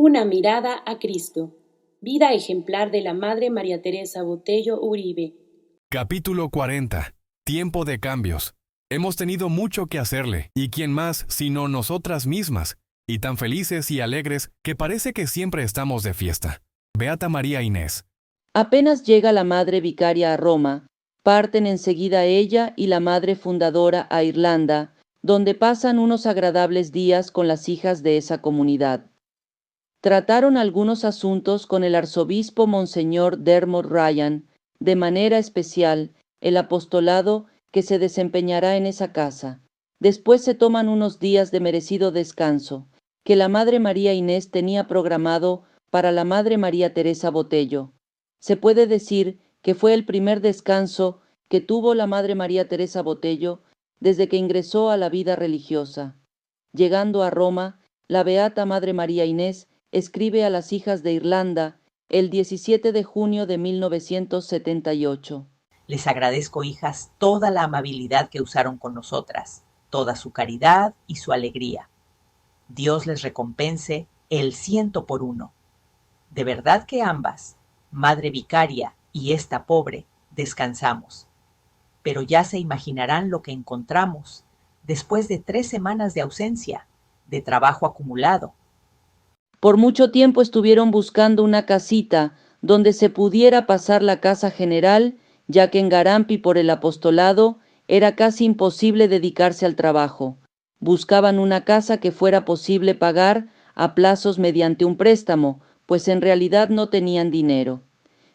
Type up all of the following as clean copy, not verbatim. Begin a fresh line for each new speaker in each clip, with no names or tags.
Una mirada a Cristo. Vida ejemplar de la Madre María Teresa Botello Uribe.
Capítulo 40. Tiempo de cambios. Hemos tenido mucho que hacerle, y quién más sino nosotras mismas, y tan felices y alegres que parece que siempre estamos de fiesta. Beata María Inés.
Apenas llega la madre vicaria a Roma, parten enseguida ella y la madre fundadora a Irlanda, donde pasan unos agradables días con las hijas de esa comunidad. Trataron algunos asuntos con el arzobispo Monseñor Dermot Ryan, de manera especial el apostolado que se desempeñará en esa casa. Después se toman unos días de merecido descanso, que la Madre María Inés tenía programado para la Madre María Teresa Botello. Se puede decir que fue el primer descanso que tuvo la Madre María Teresa Botello desde que ingresó a la vida religiosa. Llegando a Roma, la Beata Madre María Inés escribe a las hijas de Irlanda el 17 de junio de 1978.
Les agradezco, hijas, toda la amabilidad que usaron con nosotras, toda su caridad y su alegría. Dios les recompense el 100 por 1. De verdad que ambas, Madre Vicaria y esta pobre, descansamos. Pero ya se imaginarán lo que encontramos después de 3 semanas de ausencia, de trabajo acumulado.
Por mucho tiempo estuvieron buscando una casita donde se pudiera pasar la casa general, ya que en Garampi por el apostolado era casi imposible dedicarse al trabajo. Buscaban una casa que fuera posible pagar a plazos mediante un préstamo, pues en realidad no tenían dinero.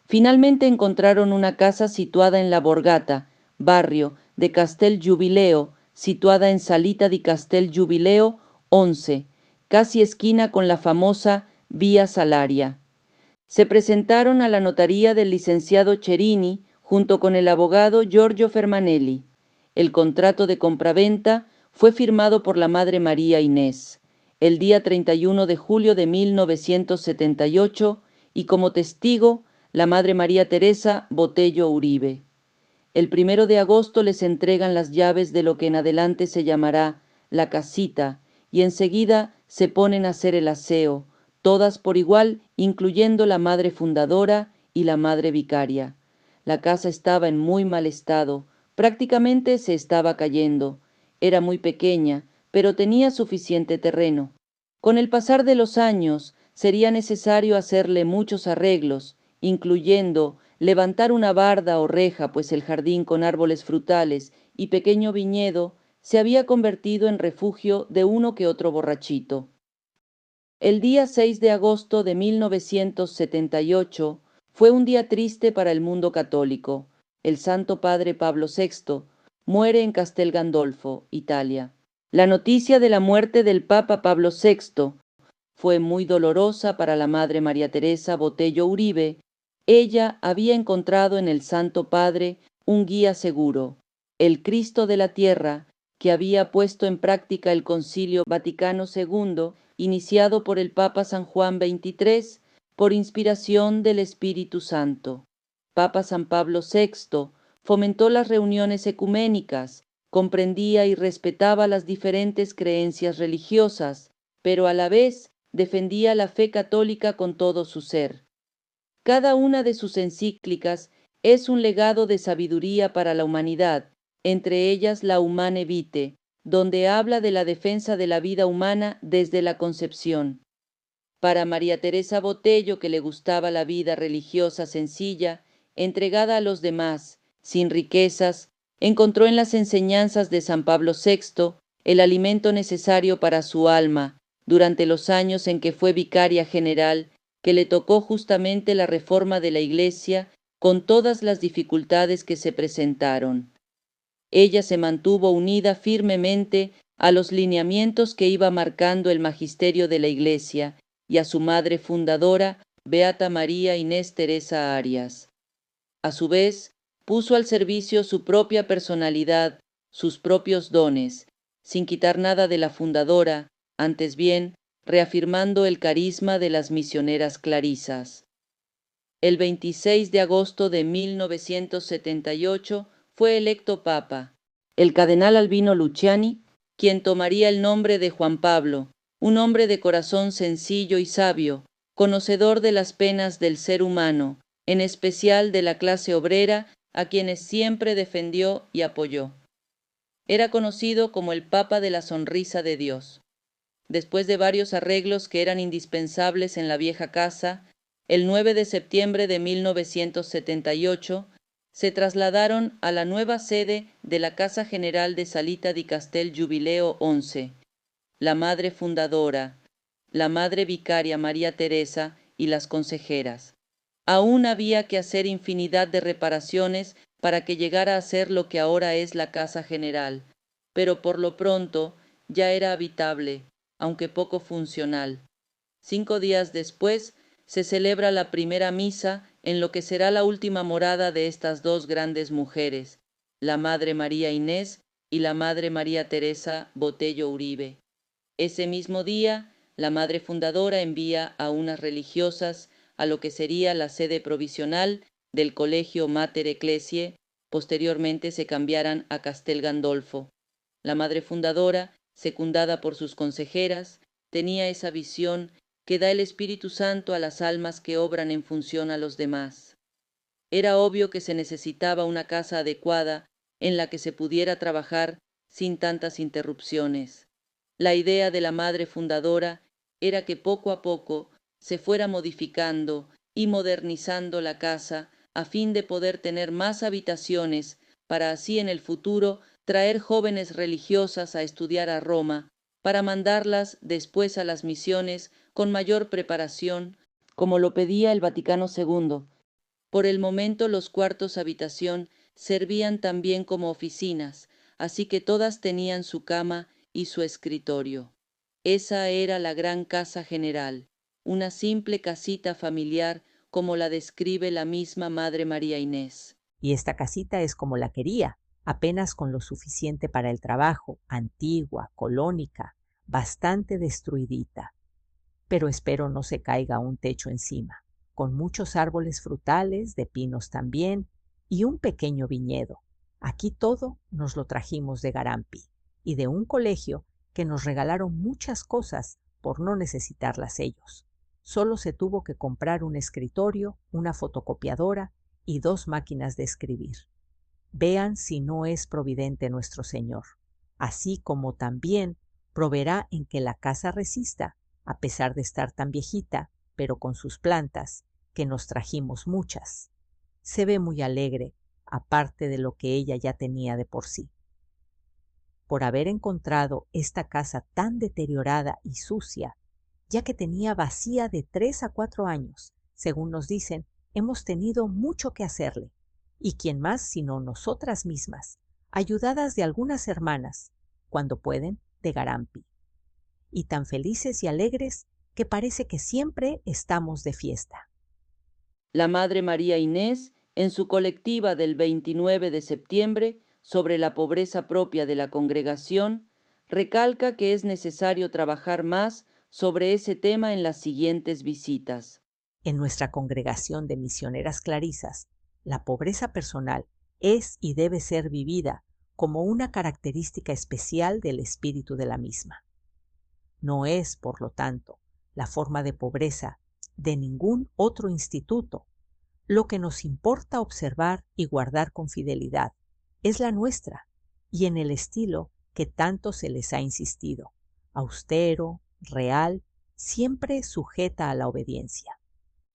Finalmente encontraron una casa situada en La Borgata, barrio de Castel Giubileo, situada en Salita di Castel Giubileo 11, casi esquina con la famosa Vía Salaria. Se presentaron a la notaría del licenciado Cherini junto con el abogado Giorgio Fermanelli. El contrato de compraventa fue firmado por la Madre María Inés el día 31 de julio de 1978 y como testigo la Madre María Teresa Botello Uribe. El 1 de agosto les entregan las llaves de lo que en adelante se llamará la casita y enseguida se ponen a hacer el aseo, todas por igual, incluyendo la madre fundadora y la madre vicaria. La casa estaba en muy mal estado, prácticamente se estaba cayendo. Era muy pequeña, pero tenía suficiente terreno. Con el pasar de los años sería necesario hacerle muchos arreglos, incluyendo levantar una barda o reja, pues el jardín con árboles frutales y pequeño viñedo se había convertido en refugio de uno que otro borrachito. El día 6 de agosto de 1978 fue un día triste para el mundo católico. El Santo Padre Pablo VI muere en Castel Gandolfo, Italia. La noticia de la muerte del Papa Pablo VI fue muy dolorosa para la Madre María Teresa Botello Uribe. Ella había encontrado en el Santo Padre un guía seguro, el Cristo de la Tierra, que había puesto en práctica el Concilio Vaticano II, iniciado por el Papa San Juan XXIII, por inspiración del Espíritu Santo. Papa San Pablo VI fomentó las reuniones ecuménicas, comprendía y respetaba las diferentes creencias religiosas, pero a la vez defendía la fe católica con todo su ser. Cada una de sus encíclicas es un legado de sabiduría para la humanidad, entre ellas la Humane Vitae, donde habla de la defensa de la vida humana desde la concepción. Para María Teresa Botello, que le gustaba la vida religiosa sencilla, entregada a los demás, sin riquezas, encontró en las enseñanzas de San Pablo VI el alimento necesario para su alma durante los años en que fue vicaria general, que le tocó justamente la reforma de la Iglesia con todas las dificultades que se presentaron. Ella se mantuvo unida firmemente a los lineamientos que iba marcando el magisterio de la Iglesia y a su madre fundadora, Beata María Inés Teresa Arias. A su vez, puso al servicio su propia personalidad, sus propios dones, sin quitar nada de la fundadora, antes bien, reafirmando el carisma de las misioneras clarisas. El 26 de agosto de 1978 fue electo papa, el cardenal Albino Luciani, quien tomaría el nombre de Juan Pablo, un hombre de corazón sencillo y sabio, conocedor de las penas del ser humano, en especial de la clase obrera, a quienes siempre defendió y apoyó. Era conocido como el Papa de la Sonrisa de Dios. Después de varios arreglos que eran indispensables en la vieja casa, el 9 de septiembre de 1978 se trasladaron a la nueva sede de la Casa General de Salita di Castel Giubileo 11, la madre fundadora, la madre vicaria María Teresa y las consejeras. Aún había que hacer infinidad de reparaciones para que llegara a ser lo que ahora es la Casa General, pero por lo pronto ya era habitable, aunque poco funcional. 5 días después se celebra la primera misa en lo que será la última morada de estas dos grandes mujeres, la Madre María Inés y la Madre María Teresa Botello Uribe. Ese mismo día, la madre fundadora envía a unas religiosas a lo que sería la sede provisional del Colegio Mater Ecclesiae, posteriormente se cambiaran a Castel Gandolfo. La madre fundadora, secundada por sus consejeras, tenía esa visión que da el Espíritu Santo a las almas que obran en función a los demás. Era obvio que se necesitaba una casa adecuada en la que se pudiera trabajar sin tantas interrupciones. La idea de la madre fundadora era que poco a poco se fuera modificando y modernizando la casa a fin de poder tener más habitaciones para así en el futuro traer jóvenes religiosas a estudiar a Roma, para mandarlas después a las misiones con mayor preparación, como lo pedía el Vaticano II. Por el momento los cuartos habitación servían también como oficinas, así que todas tenían su cama y su escritorio. Esa era la gran casa general, una simple casita familiar como la describe la misma Madre María Inés.
Y esta casita es como la quería, apenas con lo suficiente para el trabajo, antigua, colónica, bastante destruidita. Pero espero no se caiga un techo encima, con muchos árboles frutales, de pinos también, y un pequeño viñedo. Aquí todo nos lo trajimos de Garampi, y de un colegio que nos regalaron muchas cosas por no necesitarlas ellos. Solo se tuvo que comprar un escritorio, una fotocopiadora y 2 máquinas de escribir. Vean si no es providente nuestro Señor, así como también proveerá en que la casa resista, a pesar de estar tan viejita, pero con sus plantas, que nos trajimos muchas. Se ve muy alegre, aparte de lo que ella ya tenía de por sí. Por haber encontrado esta casa tan deteriorada y sucia, ya que tenía vacía de 3 a 4 años, según nos dicen, hemos tenido mucho que hacerle, y quién más sino nosotras mismas, ayudadas de algunas hermanas, cuando pueden, de Garampi, y tan felices y alegres que parece que siempre estamos de fiesta.
La Madre María Inés, en su colectiva del 29 de septiembre sobre la pobreza propia de la congregación, recalca que es necesario trabajar más sobre ese tema en las siguientes visitas.
En nuestra congregación de misioneras clarisas, la pobreza personal es y debe ser vivida como una característica especial del espíritu de la misma. No es, por lo tanto, la forma de pobreza de ningún otro instituto. Lo que nos importa observar y guardar con fidelidad es la nuestra, y en el estilo que tanto se les ha insistido, austero, real, siempre sujeta a la obediencia.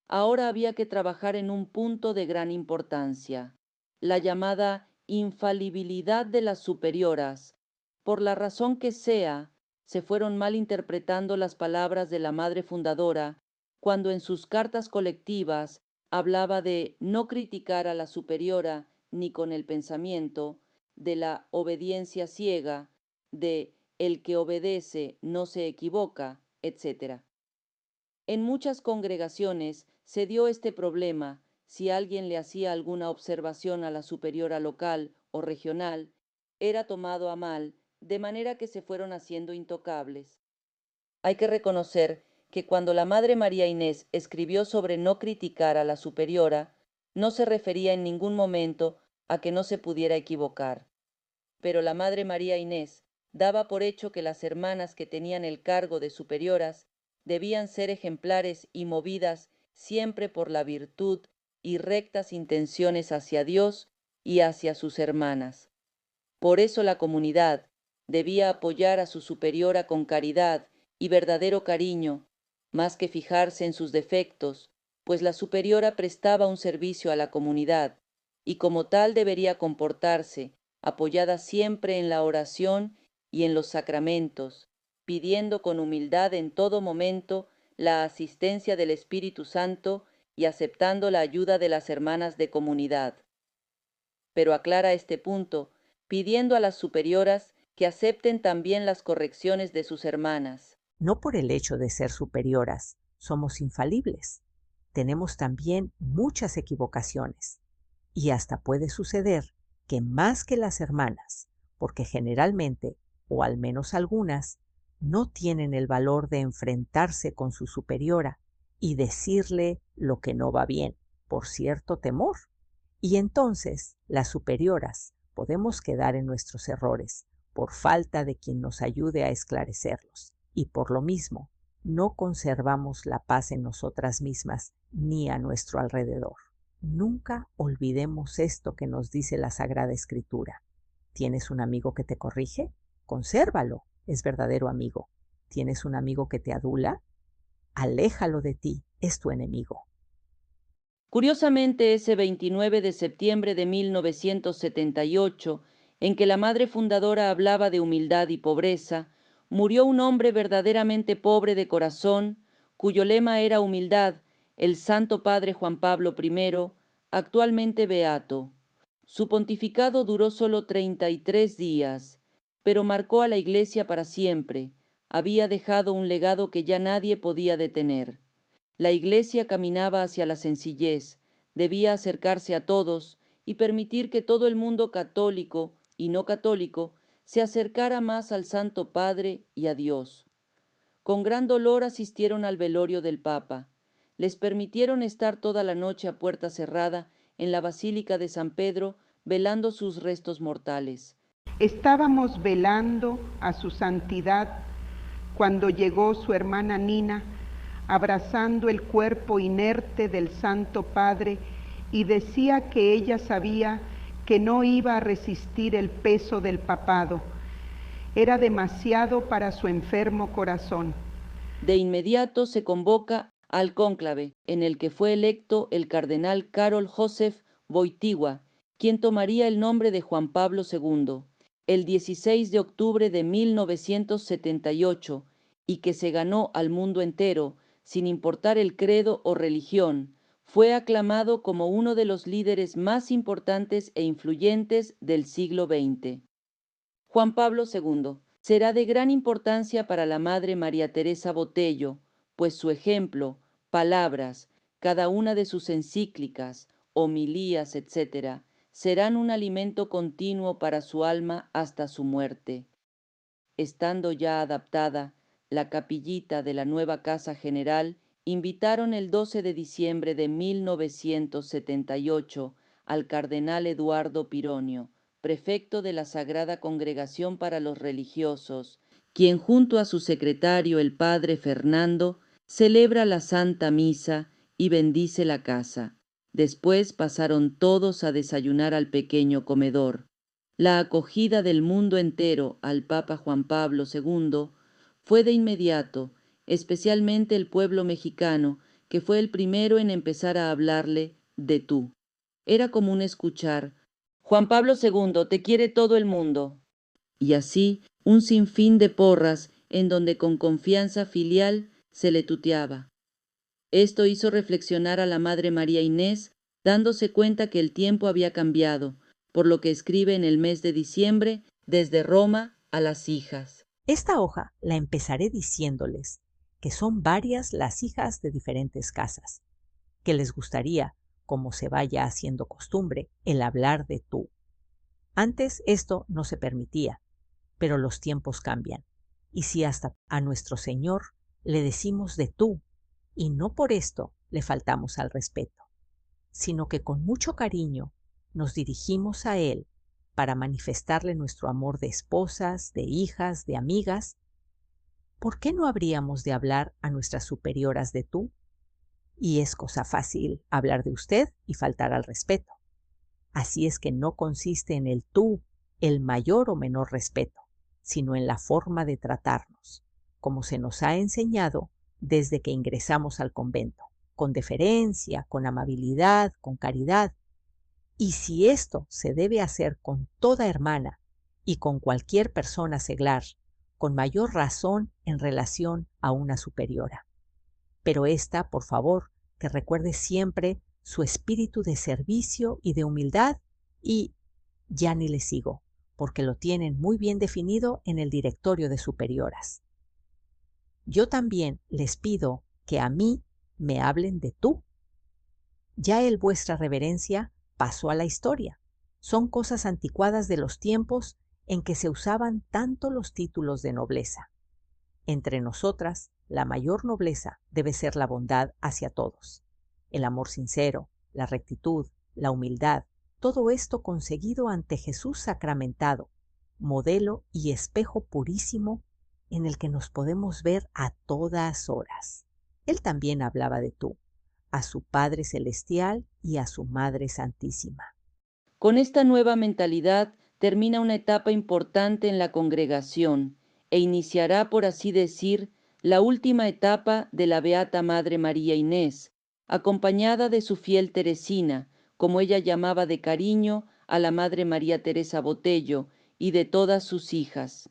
Ahora había que trabajar en un punto de gran importancia, la llamada infalibilidad de las superioras. Por la razón que sea, se fueron mal interpretando las palabras de la madre fundadora cuando en sus cartas colectivas hablaba de no criticar a la superiora ni con el pensamiento, de la obediencia ciega, de el que obedece no se equivoca, etc. En muchas congregaciones se dio este problema: si alguien le hacía alguna observación a la superiora local o regional, era tomado a mal, de manera que se fueron haciendo intocables. Hay que reconocer que cuando la Madre María Inés escribió sobre no criticar a la superiora, no se refería en ningún momento a que no se pudiera equivocar. Pero la Madre María Inés, daba por hecho que las hermanas que tenían el cargo de superioras debían ser ejemplares y movidas siempre por la virtud y rectas intenciones hacia Dios y hacia sus hermanas. Por eso la comunidad debía apoyar a su superiora con caridad y verdadero cariño, más que fijarse en sus defectos, pues la superiora prestaba un servicio a la comunidad, y como tal debería comportarse, apoyada siempre en la oración y en los sacramentos, pidiendo con humildad en todo momento la asistencia del Espíritu Santo y aceptando la ayuda de las hermanas de comunidad. Pero aclara este punto, pidiendo a las superioras que acepten también las correcciones de sus hermanas.
No por el hecho de ser superioras somos infalibles. Tenemos también muchas equivocaciones. Y hasta puede suceder que más que las hermanas, porque generalmente, o al menos algunas, no tienen el valor de enfrentarse con su superiora y decirle lo que no va bien, por cierto temor. Y entonces, las superioras podemos quedar en nuestros errores por falta de quien nos ayude a esclarecerlos. Y por lo mismo, no conservamos la paz en nosotras mismas ni a nuestro alrededor. Nunca olvidemos esto que nos dice la Sagrada Escritura. ¿Tienes un amigo que te corrige? Consérvalo, es verdadero amigo. ¿Tienes un amigo que te adula? Aléjalo de ti, es tu enemigo.
Curiosamente, ese 29 de septiembre de 1978, en que la madre fundadora hablaba de humildad y pobreza, murió un hombre verdaderamente pobre de corazón, cuyo lema era humildad, el Santo Padre Juan Pablo I, actualmente beato. Su pontificado duró solo 33 días, pero marcó a la Iglesia para siempre. Había dejado un legado que ya nadie podía detener. La Iglesia caminaba hacia la sencillez, debía acercarse a todos y permitir que todo el mundo católico y no católico se acercara más al Santo Padre y a Dios. Con gran dolor asistieron al velorio del Papa. Les permitieron estar toda la noche a puerta cerrada en la Basílica de San Pedro, velando sus restos mortales.
Estábamos velando a su santidad cuando llegó su hermana Nina, abrazando el cuerpo inerte del Santo Padre, y decía que ella sabía que no iba a resistir el peso del papado. Era demasiado para su enfermo corazón.
De inmediato se convoca al cónclave, en el que fue electo el cardenal Karol Józef Wojtyła, quien tomaría el nombre de Juan Pablo II, el 16 de octubre de 1978, y que se ganó al mundo entero, sin importar el credo o religión. Fue aclamado como uno de los líderes más importantes e influyentes del siglo XX. Juan Pablo II será de gran importancia para la Madre María Teresa Botello, pues su ejemplo, palabras, cada una de sus encíclicas, homilías, etc., serán un alimento continuo para su alma hasta su muerte. Estando ya adaptada, la capillita de la nueva Casa General invitaron el 12 de diciembre de 1978 al cardenal Eduardo Pironio, prefecto de la Sagrada Congregación para los Religiosos, quien junto a su secretario, el padre Fernando, celebra la Santa Misa y bendice la casa. Después pasaron todos a desayunar al pequeño comedor. La acogida del mundo entero al Papa Juan Pablo II fue de inmediato, especialmente el pueblo mexicano, que fue el primero en empezar a hablarle de tú. Era común escuchar: Juan Pablo II, te quiere todo el mundo. Y así un sinfín de porras en donde con confianza filial se le tuteaba. Esto hizo reflexionar a la Madre María Inés, dándose cuenta que el tiempo había cambiado, por lo que escribe en el mes de diciembre desde Roma a las hijas.
Esta hoja la empezaré diciéndoles que son varias las hijas de diferentes casas, que les gustaría, como se vaya haciendo costumbre, el hablar de tú. Antes esto no se permitía, pero los tiempos cambian, y si hasta a nuestro Señor le decimos de tú, y no por esto le faltamos al respeto, sino que con mucho cariño nos dirigimos a Él para manifestarle nuestro amor de esposas, de hijas, de amigas, ¿por qué no habríamos de hablar a nuestras superioras de tú? Y es cosa fácil hablar de usted y faltar al respeto. Así es que no consiste en el tú, el mayor o menor respeto, sino en la forma de tratarnos, como se nos ha enseñado desde que ingresamos al convento, con deferencia, con amabilidad, con caridad. Y si esto se debe hacer con toda hermana y con cualquier persona seglar, con mayor razón en relación a una superiora. Pero ésta, por favor, que recuerde siempre su espíritu de servicio y de humildad y ya ni le sigo, porque lo tienen muy bien definido en el directorio de superioras. Yo también les pido que a mí me hablen de tú. Ya el vuestra reverencia pasó a la historia. Son cosas anticuadas de los tiempos en que se usaban tanto los títulos de nobleza. Entre nosotras, la mayor nobleza debe ser la bondad hacia todos, el amor sincero, la rectitud, la humildad, todo esto conseguido ante Jesús sacramentado, modelo y espejo purísimo en el que nos podemos ver a todas horas. Él también hablaba de tú, a su Padre Celestial y a su Madre Santísima.
Con esta nueva mentalidad termina una etapa importante en la congregación e iniciará, por así decir, la última etapa de la Beata Madre María Inés, acompañada de su fiel Teresina, como ella llamaba de cariño a la Madre María Teresa Botello, y de todas sus hijas.